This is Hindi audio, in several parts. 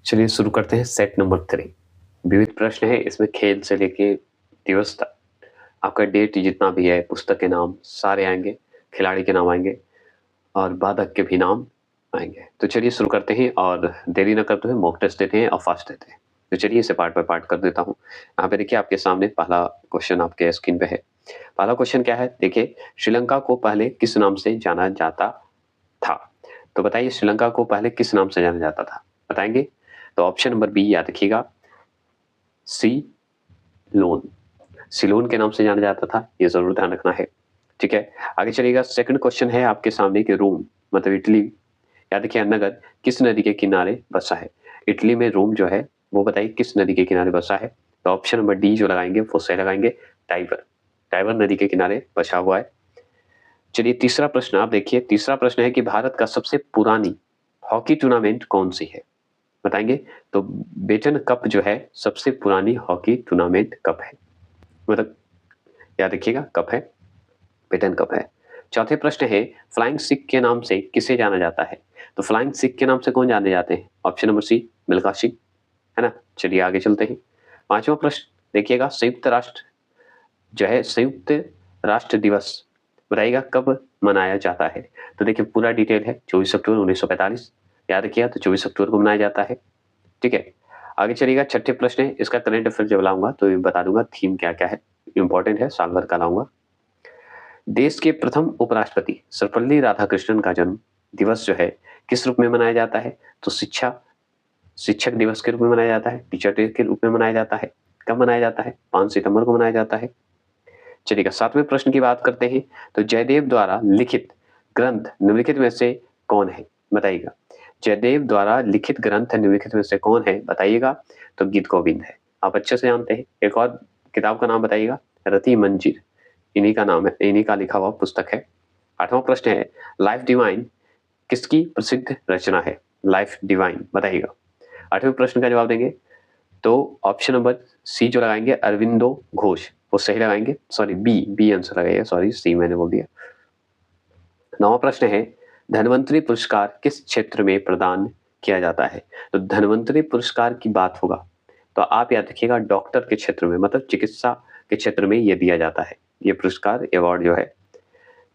चलिए शुरू करते हैं सेट नंबर 3। विविध प्रश्न है, इसमें खेल से लेके दिवस तक आपका डेट जितना भी है, पुस्तक के नाम सारे आएंगे, खिलाड़ी के नाम आएंगे और बाधक के भी नाम आएंगे। तो चलिए शुरू करते हैं और देरी न करते हुए मॉक टेस्ट देते हैं और फास्ट देते हैं। तो चलिए इसे पार्ट बाय पार्ट कर देता हूँ। यहाँ पे देखिए आपके सामने पहला क्वेश्चन आपके स्क्रीन पे है। पहला क्वेश्चन क्या है, देखिए श्रीलंका को पहले किस नाम से जाना जाता था? तो बताइए श्रीलंका को पहले किस नाम से जाना जाता था, बताएंगे? तो ऑप्शन नंबर बी याद रखिएगा, सीलोन। सिलोन के नाम से जाना जाता था, ये जरूर ध्यान रखना है। ठीक है, आगे चलिएगा। सेकंड क्वेश्चन है आपके सामने कि रोम मतलब इटली, याद रखिए, नगर किस नदी के किनारे बसा है? इटली में रोम जो है वो बताइए किस नदी के किनारे बसा है? तो ऑप्शन नंबर डी जो लगाएंगे वो सही लगाएंगे, टाइबर। टाइबर नदी के किनारे बसा हुआ है। चलिए तीसरा प्रश्न आप देखिए। तीसरा प्रश्न है कि भारत का सबसे पुरानी हॉकी टूर्नामेंट कौन सी है, बताएंगे? तो बेटन कप जो है सबसे पुरानी हॉकी टूर्नामेंट कप है, मतलब याद रखिएगा कप है, बेटन कप है। चौथे प्रश्न है फ्लाइंग सिख के नाम से किसे जाना जाता है? तो फ्लाइंग सिख के नाम से कौन जाने जाते हैं? Option number C, Milkha Singh, है ना। चलिए आगे चलते हैं। पांचवा प्रश्न देखिएगा, संयुक्त राष्ट्र जो है संयुक्त राष्ट्र दिवस बताइएगा कब मनाया जाता है? तो देखिए पूरा डिटेल है, 24 अक्टूबर 1945, याद रखिएगा। तो 24 अक्टूबर को मनाया जाता है। ठीक है, आगे चलिएगा। छठे प्रश्न है, इसका करंट अफेयर जब लाऊंगा तो ये बता दूंगा थीम क्या क्या है, इंपॉर्टेंट है, साल भर का लाऊंगा। देश के प्रथम उपराष्ट्रपति सर्वपल्ली राधाकृष्णन का जन्म दिवस जो है किस रूप में मनाया जाता है? तो शिक्षक दिवस के रूप में मनाया जाता है, टीचर डे के रूप में मनाया जाता है। कब मनाया जाता है? 5 सितंबर को मनाया जाता है। चलिएगा सातवें प्रश्न की बात करते हैं। तो जयदेव द्वारा लिखित ग्रंथ निम्नलिखित में से कौन है, बताइएगा? जयदेव द्वारा लिखित ग्रंथ निम्नलिखित में से कौन है, बताइएगा? तो गीत गोविंद है, आप अच्छे से जानते हैं। एक और किताब का नाम बताइएगा, रति मंजिर, इन्हीं का नाम है, इन्हीं का लिखा हुआ पुस्तक है। आठवां प्रश्न है, लाइफ डिवाइन किसकी प्रसिद्ध रचना है? लाइफ डिवाइन बताइएगा। आठवें प्रश्न का जवाब देंगे तो ऑप्शन नंबर सी जो लगाएंगे अरविंदो घोष, वो सही लगाएंगे। सॉरी बी आंसर लगाइए, सॉरी सी मैंने बोल दिया। नौवां प्रश्न है, धन्वंतरी पुरस्कार किस क्षेत्र में प्रदान किया जाता है? तो धन्वंतरी पुरस्कार की बात होगा तो आप याद रखिएगा डॉक्टर के क्षेत्र में, मतलब चिकित्सा के क्षेत्र में ये दिया जाता है, ये पुरस्कार अवार्ड जो है।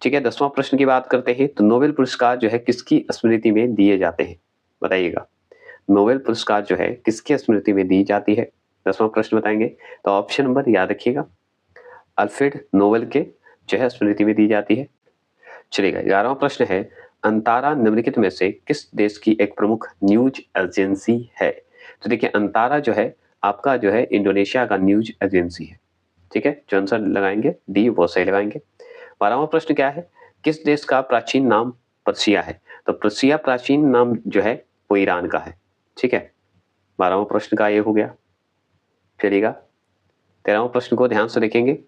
ठीक है, 10वां प्रश्न की बात करते हैं। तो नोबेल पुरस्कार जो है किसकी स्मृति में दिए जाते हैं, बताइएगा? नोबेल पुरस्कार जो है किसकी स्मृति में दी जाती है? 10वां प्रश्न बताएंगे तो ऑप्शन नंबर याद रखिएगा, अल्फ्रेड नोबेल के जो है स्मृति में दी जाती है। चलिएगा 11वां प्रश्न है, अंतारा निम्नलिखित में से किस देश की एक प्रमुख न्यूज एजेंसी है? तो देखिए अंतारा जो है आपका जो है इंडोनेशिया का न्यूज एजेंसी है। ठीक है, जो आंसर लगाएंगे डी वो सही लगाएंगे। 12वां प्रश्न क्या है, किस देश का प्राचीन नाम पर्सिया है? तो पर्सिया प्राचीन नाम जो है वो ईरान का है। ठीक है, 12वां प्रश्न का ये हो गया। चलिएगा 13वां प्रश्न को ध्यान से देखेंगे,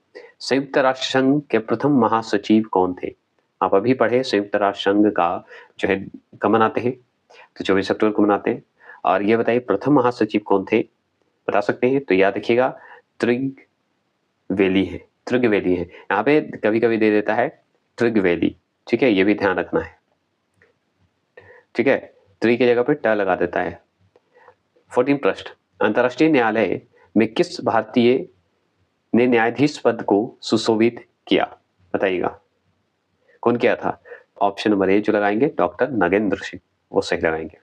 संयुक्त राष्ट्र संघ के प्रथम महासचिव कौन थे? आप अभी पढ़े संयुक्त राष्ट्र संघ का जो है कब मनाते हैं? तो 24 अक्टूबर को मनाते हैं। और ये बताइए प्रथम महासचिव कौन थे, बता सकते हैं? तो याद रखिएगा त्रिगवेली है, त्रिगवेली है। यहाँ पे कभी कभी दे देता है त्रिगवेली, ठीक है, ये भी ध्यान रखना है। ठीक है, त्रि की जगह पे ट लगा देता है। 14 प्रश्न, अंतरराष्ट्रीय न्यायालय में किस भारतीय ने न्यायाधीश पद को सुशोभित किया, बताइएगा? कौन किया था? ऑप्शन नंबर ए जो लगाएंगे डॉक्टर नगेंद्र सिंह, वो सही लगाएंगे।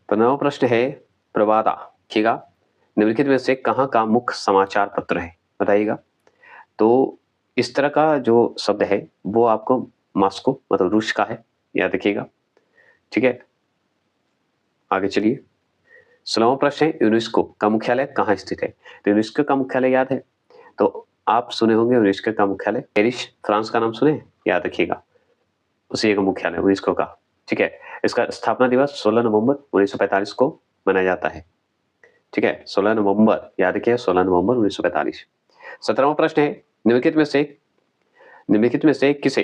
15वां प्रश्न है, प्रवादा देखिएगा निम्नलिखित में से कहाँ का मुख्य समाचार पत्र है, बताइएगा? तो इस तरह का जो शब्द है वो आपको मॉस्को मतलब रूस का है, याद रखिएगा। ठीक है, आगे चलिए। 16वां प्रश्न है, यूनेस्को का मुख्यालय कहाँ स्थित है? तो यूनेस्को का मुख्यालय याद है तो आप सुने होंगे यूनेस्को का मुख्यालय पेरिस, फ्रांस का नाम सुने, याद रखिएगा, उसी का मुख्यालय यूनेस्को का। ठीक है, इसका स्थापना दिवस 16 नवंबर 1945 को मनाया जाता है। ठीक है, 16 नवंबर याद रखिए, 16 नवंबर 1945। 17वां प्रश्न है, निम्नलिखित में से किसे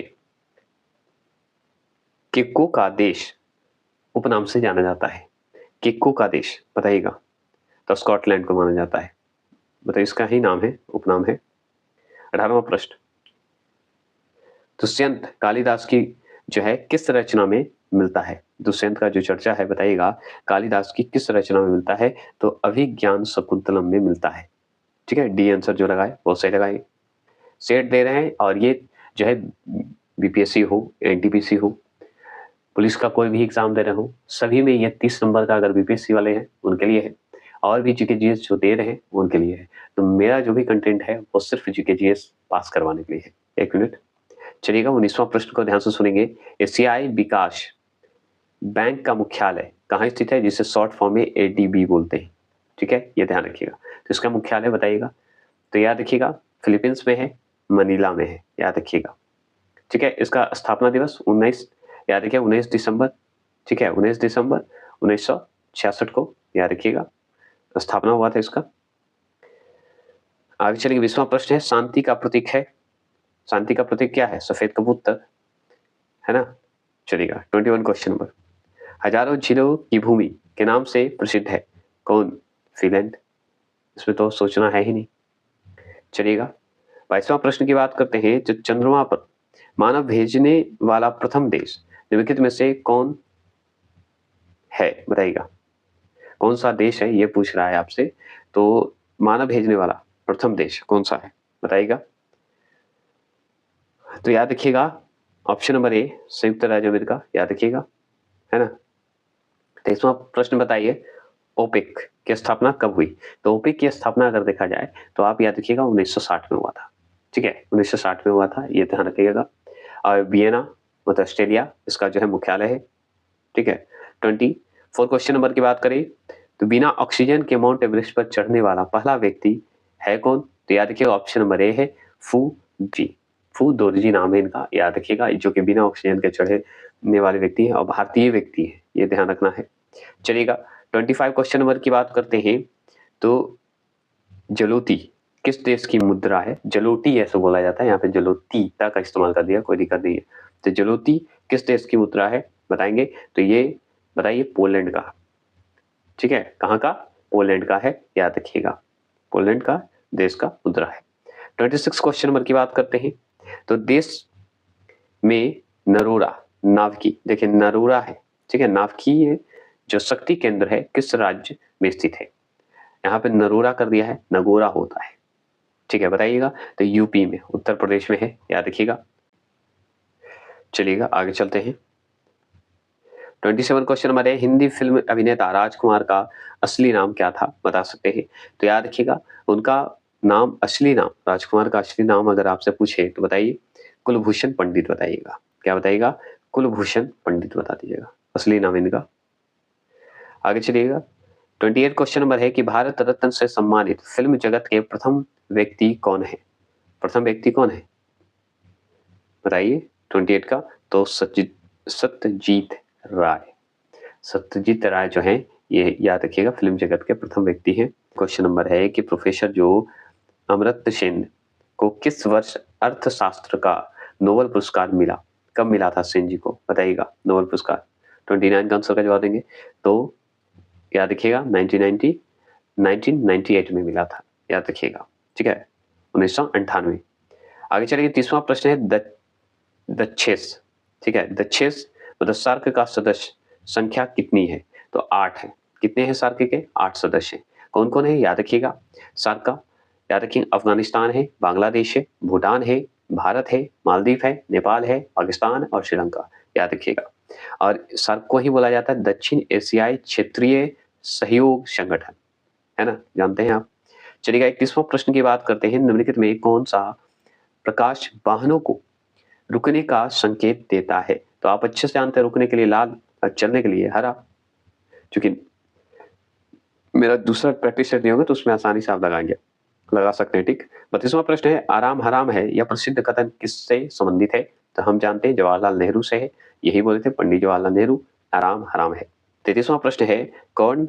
किक्को का देश उपनाम से जाना जाता है? किक्को का देश बताइएगा? तो स्कॉटलैंड को माना जाता है, मतलब इसका ही नाम है, उपनाम है। 18वां प्रश्न, दुष्यंत कालिदास की जो है किस रचना में मिलता है? दुष्यंत का जो चर्चा है बताइएगा कालिदास की किस रचना में मिलता है? तो अभिज्ञान शकुंतलम में मिलता है। ठीक है, डी आंसर जो लगाए वो सही लगाए। सेट दे रहे हैं और ये जो है बीपीएससी हो, एनटीपीसी हो, पुलिस का कोई भी एग्जाम दे रहे हो, सभी में ये 30 नंबर का अगर बीपीएससी वाले हैं उनके लिए है, और भी जीके जीएस जो दे रहे हैं वो उनके लिए है। तो मेरा जो भी कंटेंट है वो सिर्फ जीके जीएस पास करवाने के लिए है। एक मिनट चलिएगा, 19वां प्रश्न को ध्यान से सुनेंगे। एशियाई विकास बैंक का मुख्यालय कहाँ स्थित है, जिसे शॉर्ट फॉर्म में एडीबी बोलते हैं? ठीक है, ये ध्यान रखिएगा। तो इसका मुख्यालय बताइएगा, तो याद रखिएगा फिलीपींस में है, मनीला में है, याद रखिएगा। ठीक है, इसका स्थापना दिवस 19 याद रखिए 19 दिसंबर। ठीक है, 19 दिसंबर 1966 को याद रखिएगा स्थापना हुआ था इसका। आगे चलेंगे, 20वां प्रश्न है शांति का प्रतीक है। शांति का प्रतीक क्या है? सफेद कबूतर, है ना। चलिएगा 21 क्वेश्चन नंबर, हजारों झीलों की भूमि के नाम से प्रसिद्ध है कौन? फिनलैंड, इसमें तो सोचना है ही नहीं। चलिएगा 22वां प्रश्न की बात करते हैं, जो चंद्रमा पर मानव भेजने वाला प्रथम देश निम्नलिखित में से कौन है? बताइएगा कौन सा देश है, ये पूछ रहा है आपसे। तो मानव भेजने वाला प्रथम देश कौन सा है बताइएगा। तो याद रखिएगा ऑप्शन नंबर ए संयुक्त राज्य अमेरिका, याद रखिएगा, है ना। 23वां प्रश्न बताइए, ओपेक की स्थापना कब हुई? तो ओपेक की स्थापना अगर देखा जाए तो आप याद रखिएगा 1960 में हुआ था। ठीक है, 1960 में हुआ था, ये ध्यान रखिएगा। और वियना मतलब ऑस्ट्रेलिया, इसका जो है मुख्यालय है। ठीक है, 24 क्वेश्चन नंबर की बात करें, तो बिना ऑक्सीजन के माउंट एवरेस्ट पर चढ़ने वाला पहला व्यक्ति है कौन? तो याद रखिएगा ऑप्शन नंबर ए है फू जी, फू दोरजी नाम है इनका, याद रखिएगा, जो कि बिना ऑक्सीजन के चढ़ने वाले व्यक्ति है और भारतीय व्यक्ति है, ये ध्यान रखना है। चलिएगा 25 क्वेश्चन नंबर की बात करते हैं, तो जलोटी किस देश की मुद्रा है? जलोटी ऐसा बोला जाता है, यहाँ पे जलोती का इस्तेमाल कर दिया, कोई दिक्कत नहीं है। तो जलोटी किस देश की मुद्रा है बताएंगे? तो ये बताइए पोलैंड का। ठीक है, कहाँ का? पोलैंड का है, याद रखिएगा, पोलैंड का देश का मुद्रा है। 26 क्वेश्चन नंबर की बात करते हैं, तो देश में नरोरा नावकी, देखिए नरोरा है, ठीक है, नावकी जो शक्ति केंद्र है किस राज्य में स्थित है? यहाँ पे नरोरा कर दिया है, नगोरा होता है। ठीक है, बताइएगा। तो यूपी में, उत्तर प्रदेश में है, याद रखिएगा। चलिएगा आगे चलते हैं। 27 क्वेश्चन हमारे, हिंदी फिल्म अभिनेता राजकुमार का असली नाम क्या था, बता सकते हैं? तो याद रखिएगा उनका नाम, असली नाम, राजकुमार का असली नाम अगर आपसे पूछे तो बताइए कुलभूषण पंडित बताइएगा। क्या बताइएगा? कुलभूषण पंडित बता दीजिएगा, असली नाम इनका। आगे चलिएगा 28 क्वेश्चन नंबर है कि भारत रत्न से सम्मानित फिल्म जगत के प्रथम व्यक्ति कौन है? प्रथम व्यक्ति कौन है बताइए 28 का? तो सत्यजीत राय, सत्यजीत राय जो है ये याद रखिएगा फिल्म जगत के प्रथम व्यक्ति हैं। क्वेश्चन नंबर है कि प्रोफेसर जो अमर्त्य सेन को किस वर्ष अर्थशास्त्र का नोबेल पुरस्कार मिला? कब मिला था सेन जी को बताइएगा नोबेल पुरस्कार? 29 का आंसर का जवाब देंगे तो याद रखिएगा 1998 में मिला था, याद रखिएगा। ठीक है, 1998। आगे चलिए 30वां प्रश्न है दक्षेस। ठीक है, दक्षेस मतलब सार्क का सदस्य संख्या कितनी है? तो 8 है। कितने हैं सार्क के? 8 सदस्य हैं। कौन कौन है याद रखिएगा सार्क का? याद रखिए अफगानिस्तान है, बांग्लादेश है, भूटान है, भारत है, मालदीव है, नेपाल है, पाकिस्तान और श्रीलंका, याद रखिएगा। और सार्क को ही बोला जाता है दक्षिण एशियाई क्षेत्रीय सहयोग संगठन, है ना, जानते हैं आप। चलिएगा 31वां प्रश्न की बात करते हैं, निम्नलिखित में कौन सा प्रकाश वाहनों को रुकने का संकेत देता है? तो आप अच्छे से जानते हैं, रुकने के लिए लाल और चलने के लिए हरा। क्योंकि मेरा दूसरा प्रैक्टिस सेट नहीं होगा तो उसमें आसानी से आप लगा सकते हैं। ठीक, 32वां प्रश्न है, आराम हराम है यह प्रसिद्ध कथन किससे संबंधित है? तो हम जानते हैं जवाहरलाल नेहरू से है, यही बोले थे पंडित जवाहरलाल नेहरू, आराम हराम है। 33वां प्रश्न है, कॉर्न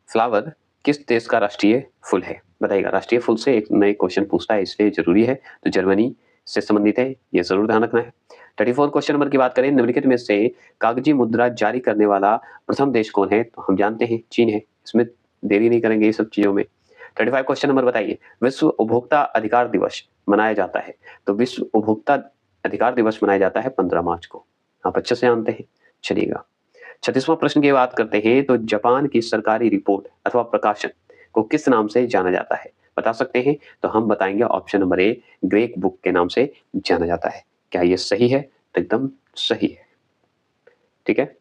फ्लावर किस देश का राष्ट्रीय फूल है? बताइएगा। राष्ट्रीय फूल से एक नए क्वेश्चन पूछता है इसलिए जरूरी है, तो जर्मनी से संबंधित है, ये जरूर ध्यान रखना है। 34 क्वेश्चन नंबर की बात करें, निम्नलिखित में से कागजी मुद्रा जारी करने वाला प्रथम देश कौन है? तो हम जानते हैं चीन है, इसमें देरी नहीं करेंगे ये सब चीजों में। 35 क्वेश्चन नंबर बताइए, विश्व उपभोक्ता अधिकार दिवस मनाया जाता है? तो विश्व उपभोक्ता अधिकार दिवस मनाया जाता है 15 मार्च को। आप अच्छे से जानते हैं। चलिएगा 36वां प्रश्न की बात करते हैं, तो जापान की सरकारी रिपोर्ट अथवा प्रकाशन को किस नाम से जाना जाता है? बता सकते हैं? तो हम बताएंगे option number A, Greig book के नाम से जाना जाता है। क्या ये सही है? तो एकदम सही है। ठीक है,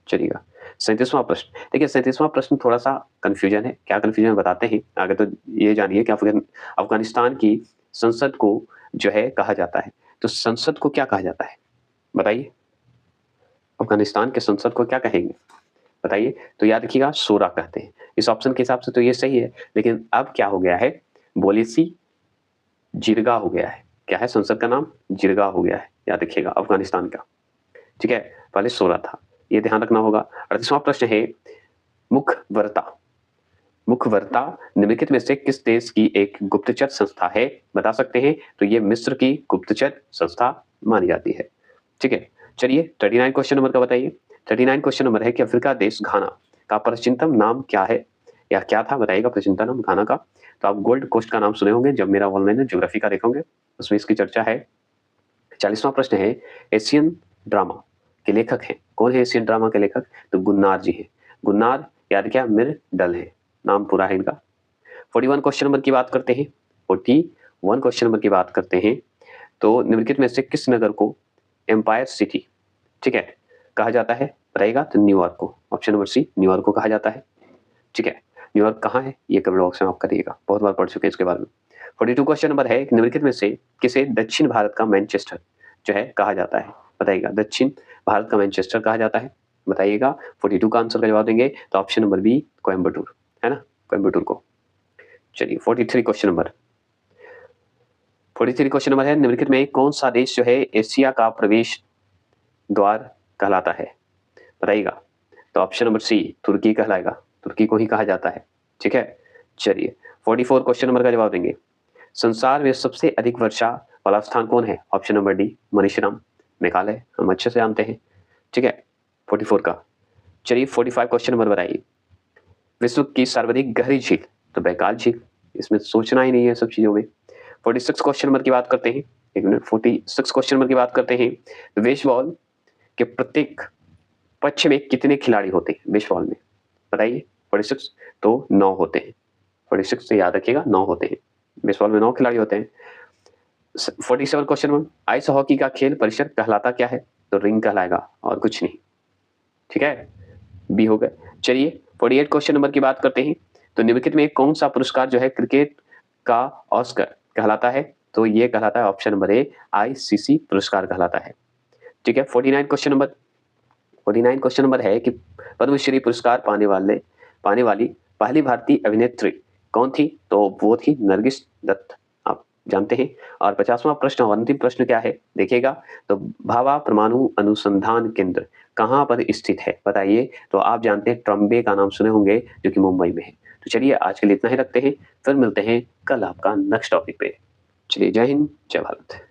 चलिएगा 37वां प्रश्न। देखिए 37वां प्रश्न थोड़ा सा कंफ्यूजन है। क्या कंफ्यूजन बताते हैं आगे, तो ये जानिए कि अफगानिस्तान की संसद को जो है कहा जाता है, तो संसद को क्या कहा जाता है बताइए? अफगानिस्तान के संसद को क्या कहेंगे बताइए? तो याद रखिएगा शूरा कहते हैं। इस ऑप्शन के हिसाब से तो ये सही है, लेकिन अब क्या हो गया है, बोलिसी जिरगा हो गया है। क्या है संसद का नाम? जिरगा हो गया है, याद रखिएगा अफगानिस्तान का। ठीक है, पहले शूरा था, ये ध्यान रखना होगा। 38वां प्रश्न है, मुखबरता। मुखबरता निम्नलिखित में से किस देश की एक गुप्तचर संस्था है? बता सकते हैं? तो ये मिस्र की गुप्तचर संस्था मानी जाती है। ठीक है, चलिए 39 क्वेश्चन नंबर का बताइए। 39 क्वेश्चन नंबर है कि अफ्रीका देश घाना का प्राचीनतम नाम क्या है, या क्या था बताइएगा प्राचीनतम नाम घाना का? तो आप गोल्ड कोस्ट का नाम सुने होंगे जब मेरा ऑनलाइन ज्योग्राफी का देखोगे, उसमें इसकी चर्चा है। 40वां प्रश्न है, एशियन ड्रामा के लेखक हैं कौन है? एशियन ड्रामा के लेखक तो गुन्नार जी हैं। गुन्नार याद क्या, मिर्डल है, नाम पूरा है इनका। 41 क्वेश्चन नंबर की बात करते हैं। 41 क्वेश्चन नंबर की बात करते हैं, तो निम्नलिखित में से किस नगर को एम्पायर सिटी, ठीक है, कहा जाता है बताइएगा? तो न्यूयॉर्क को, ऑप्शन नंबर सी, न्यूयॉर्क को कहा जाता है। ठीक है, न्यूयॉर्क कहाँ है ये कमेंट बॉक्स में आप करिएगा, बहुत बार पढ़ चुके हैं इसके बारे में। 42 क्वेश्चन नंबर है, निम्नलिखित में से किसे दक्षिण भारत का मैनचेस्टर जो है कहा जाता है बताइएगा? दक्षिण भारत का मैनचेस्टर कहा जाता है, बताइएगा। 42 का आंसर का जवाब देंगे तो ऑप्शन नंबर बी, कोयम्बटूर, है ना, कोयम्बटूर को। चलिए 43 क्वेश्चन नंबर। 43 क्वेश्चन नंबर है, निम्नलिखित में कौन सा देश जो है एशिया का प्रवेश द्वार कहलाता है बताइएगा? तो ऑप्शन नंबर सी, तुर्की कहलाएगा, तुर्की को ही कहा जाता है। ठीक है, चलिए 44 क्वेश्चन नंबर का जवाब देंगे, संसार में सबसे अधिक वर्षा वाला स्थान कौन है? ऑप्शन नंबर डी, मनीषराम, मेघालय, हम अच्छे से जानते हैं। ठीक है, 44 का। चलिए 45 क्वेश्चन नंबर बताइए, विश्व की सर्वाधिक गहरी झील तो बैकाल झील, इसमें सोचना ही नहीं है सब चीजों में। 46 क्वेश्चन नंबर की बात करते हैं, एक मिनट, 46 क्वेश्चन नंबर की बात करते हैं, बेसबॉल के प्रत्येक पक्ष में कितने खिलाड़ी होते हैं बेसबॉल में बताइए? 46 तो 9 होते हैं। 46 से याद रखिएगा 9 होते हैं, बेसबॉल में 9 खिलाड़ी होते हैं। 47 क्वेश्चन में, आइस हॉकी का खेल परिसर कहलाता क्या है? तो रिंग कहलाएगा और कुछ नहीं। ठीक है, बी हो गए। चलिए 48 क्वेश्चन नंबर की बात करते हैं, तो निम्नलिखित में कौन सा पुरस्कार जो है क्रिकेट का ऑस्कर कहलाता है? तो ये कहलाता है ऑप्शन नंबर ए, आईसीसी पुरस्कार कहलाता है। ठीक है, 49 क्वेश्चन नंबर। 49 क्वेश्चन नंबर है कि पद्मश्री पुरस्कार पाने वाली पहली भारतीय अभिनेत्री कौन थी? तो वो थी नरगिस दत्त, आप जानते हैं। और 50वां प्रश्न और अंतिम प्रश्न क्या है देखिएगा, तो भाभा परमाणु अनुसंधान केंद्र कहाँ पर स्थित है बताइए? तो आप जानते हैं ट्रम्बे का नाम सुने होंगे, जो कि मुंबई में है। तो चलिए आज के लिए इतना ही रखते हैं, फिर मिलते हैं कल आपका नेक्स्ट टॉपिक पे। चलिए, जय हिंद, जय भारत।